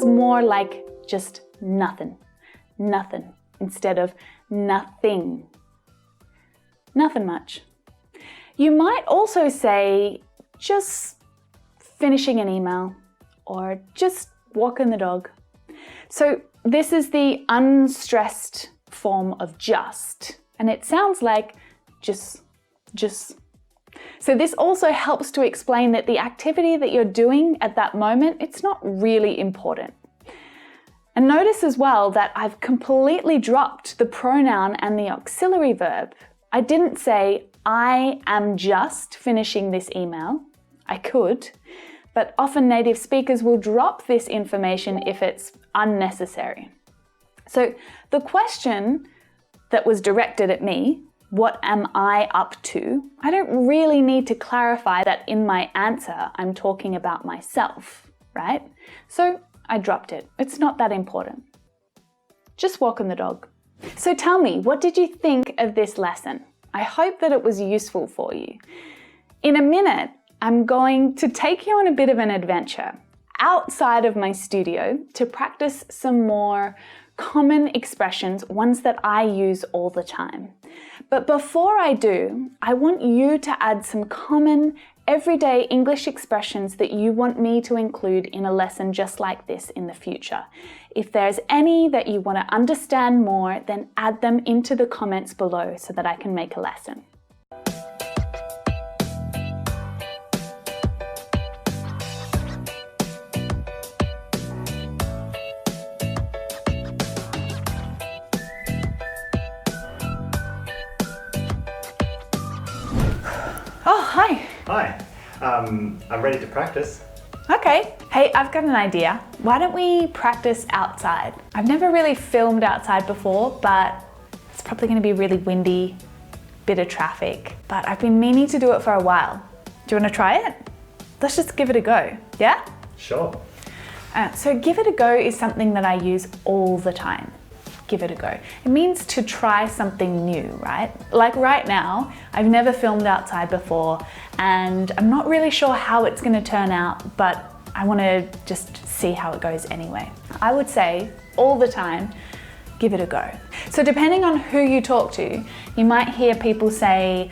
sounds more like just nothing, nothing, instead of nothing. Nothing much. You might also say just finishing an email or just walking the dog. So this is the unstressed form of just, and it sounds like just. So this also helps to explain that the activity that you're doing at that moment, it's not really important. And notice as well that I've completely dropped the pronoun and the auxiliary verb. I didn't say, I am just finishing this email. I could, but often native speakers will drop this information if it's unnecessary. So the question that was directed at me, what am I up to? I don't really need to clarify that in my answer, I'm talking about myself, right? So I dropped it. It's not that important. Just walking the dog. So tell me, what did you think of this lesson? I hope that it was useful for you. In a minute, I'm going to take you on a bit of an adventure outside of my studio to practice some more common expressions, ones that I use all the time. But before I do, I want you to add some common everyday English expressions that you want me to include in a lesson just like this in the future. If there's any that you want to understand more, then add them into the comments below so that I can make a lesson. Oh, hi. Hi. I'm ready to practice. Okay. Hey, I've got an idea. Why don't we practice outside? I've never really filmed outside before, but it's probably going to be really windy, bit of traffic, but I've been meaning to do it for a while. Do you want to try it? Let's just give it a go, yeah? Sure. So give it a go is something that I use all the time. Give it a go. It means to try something new, right? Like right now, I've never filmed outside before and I'm not really sure how it's going to turn out, but I want to just see how it goes anyway. I would say all the time, give it a go. So depending on who you talk to, you might hear people say,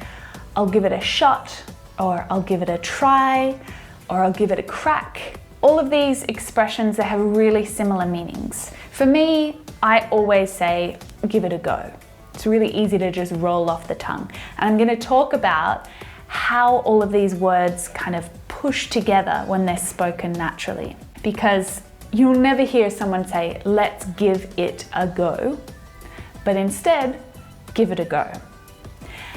I'll give it a shot, or I'll give it a try, or I'll give it a crack. All of these expressions that have really similar meanings. For me, I always say, give it a go. It's really easy to just roll off the tongue. And I'm going to talk about how all of these words kind of push together when they're spoken naturally. Because you'll never hear someone say, let's give it a go, but instead, give it a go.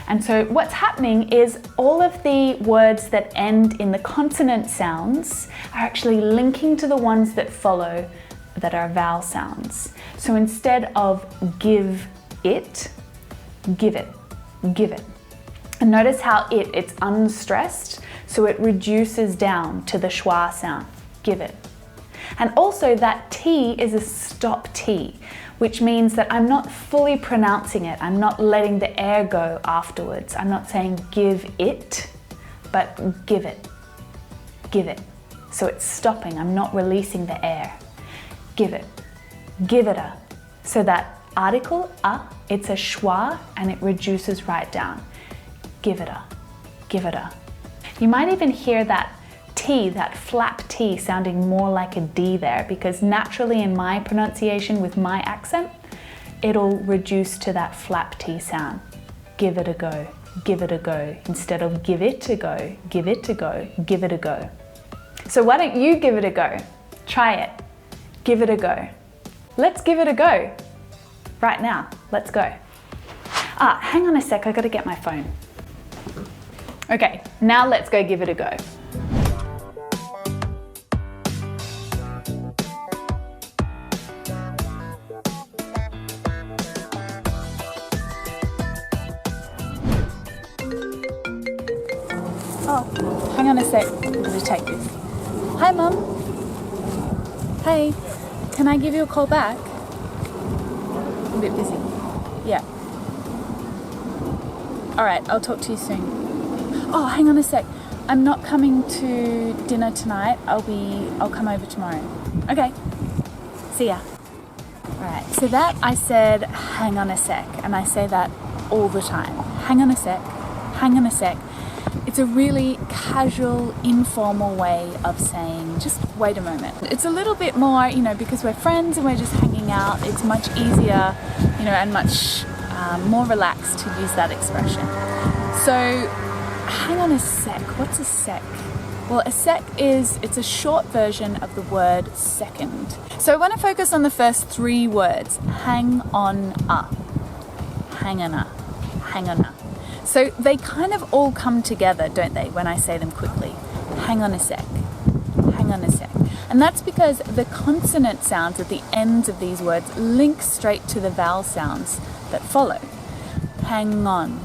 And so what's happening is all of the words that end in the consonant sounds are actually linking to the ones that follow that are vowel sounds. So instead of give it, give it, give it. And notice how it's unstressed, so it reduces down to the schwa sound, give it. And also that T is a stop T, which means that I'm not fully pronouncing it. I'm not letting the air go afterwards. I'm not saying give it, but give it, give it. So it's stopping, I'm not releasing the air. Give it, give it a. So that article, a, it's a schwa and it reduces right down. Give it a, give it a. You might even hear that T, that flap T, sounding more like a D there, because naturally in my pronunciation with my accent, it'll reduce to that flap T sound. Give it a go, give it a go, instead of give it a go, give it a go, give it a go. So why don't you give it a go? Try it. Give it a go. Let's give it a go. Right now, let's go. Hang on a sec, I gotta get my phone. Okay, now let's go give it a go. Oh, hang on a sec, I'm gonna take this. Hi, Mum. Hey, can I give you a call back? I'm a bit busy. Yeah. All right, I'll talk to you soon. Oh, hang on a sec. I'm not coming to dinner tonight. I'll come over tomorrow. Okay, See ya. Alright, so that I said, hang on a sec, and I say that all the time. Hang on a sec, hang on a sec. It's a really casual, informal way of saying, just wait a moment. It's a little bit more, because we're friends and we're just hanging out, it's much easier, and much more relaxed to use that expression. So, hang on a sec. What's a sec? Well, a sec it's a short version of the word second. So I want to focus on the first 3 words. Hang on a. Hang on a. Hang on a. So they kind of all come together, don't they, when I say them quickly. Hang on a sec. Hang on a sec. And that's because the consonant sounds at the ends of these words link straight to the vowel sounds that follow. Hang on.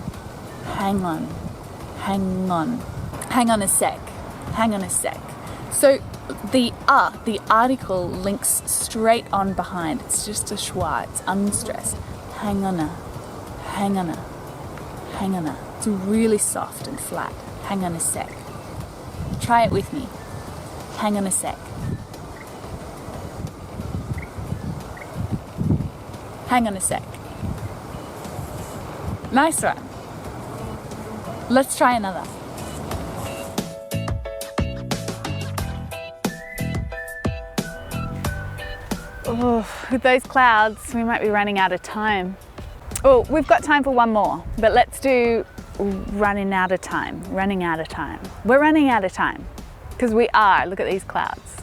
Hang on. Hang on. Hang on a sec. Hang on a sec. So the article links straight on behind. It's just a schwa, it's unstressed. Hang on a. Hang on a. Hang on a. It's really soft and flat. Hang on a sec. Try it with me. Hang on a sec. Hang on a sec. Nice one. Let's try another. Oh, with those clouds, we might be running out of time. Oh, we've got time for one more, but let's do running out of time. Running out of time. We're running out of time because we are. Look at these clouds.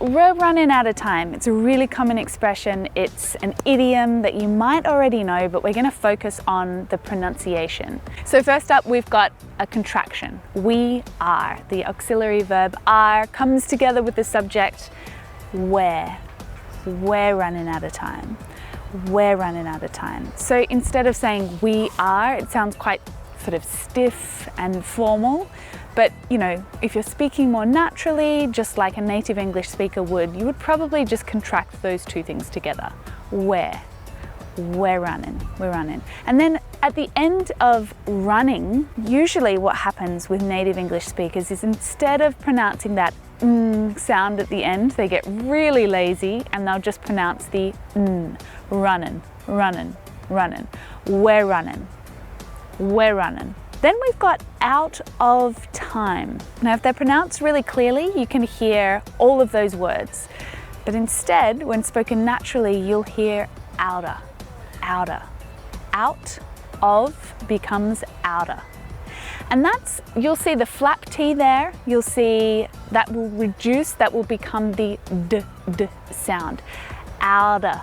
We're running out of time. It's a really common expression. It's an idiom that you might already know, but we're going to focus on the pronunciation. So first up, we've got a contraction. We are. The auxiliary verb are comes together with the subject where. We're running out of time. We're running out of time. So instead of saying we are, it sounds quite sort of stiff and formal. But if you're speaking more naturally, just like a native English speaker would, you would probably just contract those 2 things together. We're running. And then at the end of running, usually what happens with native English speakers is instead of pronouncing that sound at the end, they get really lazy and they'll just pronounce the running. We're running. Then we've got out of time. Now, if they're pronounced really clearly, you can hear all of those words. But instead, when spoken naturally, you'll hear outer. Out of becomes outer. And you'll see the flap T there. You'll see that will reduce, that will become the d sound. Outer.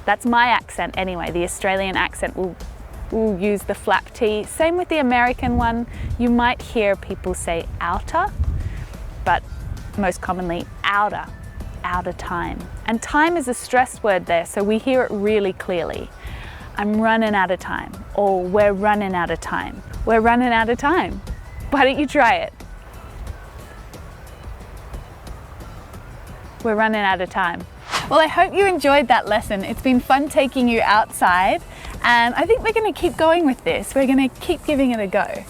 That's my accent anyway. The Australian accent will use the flap T. Same with the American one. You might hear people say outer, but most commonly outer time. And time is a stressed word there, so we hear it really clearly. I'm running out of time, or we're running out of time. We're running out of time. Why don't you try it? We're running out of time. Well, I hope you enjoyed that lesson. It's been fun taking you outside, and I think we're going to keep going with this. We're going to keep giving it a go.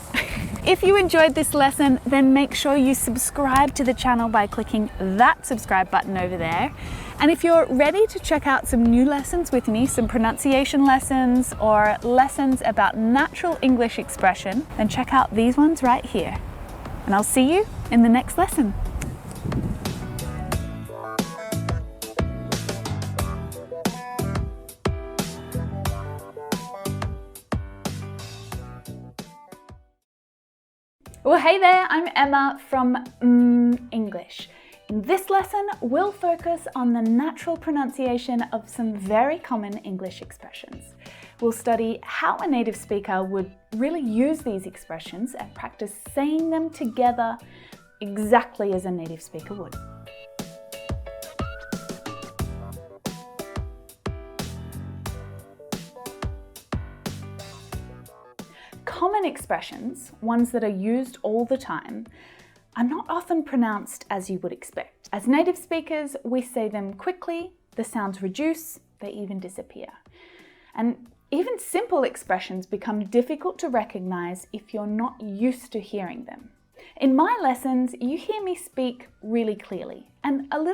If you enjoyed this lesson, then make sure you subscribe to the channel by clicking that subscribe button over there. And if you're ready to check out some new lessons with me, some pronunciation lessons or lessons about natural English expression, then check out these ones right here. And I'll see you in the next lesson. Well, hey there, I'm Emma from English. In this lesson, we'll focus on the natural pronunciation of some very common English expressions. We'll study how a native speaker would really use these expressions and practice saying them together exactly as a native speaker would. Common expressions, ones that are used all the time, are not often pronounced as you would expect. As native speakers, we say them quickly, the sounds reduce, they even disappear. And even simple expressions become difficult to recognize if you're not used to hearing them. In my lessons, you hear me speak really clearly and a little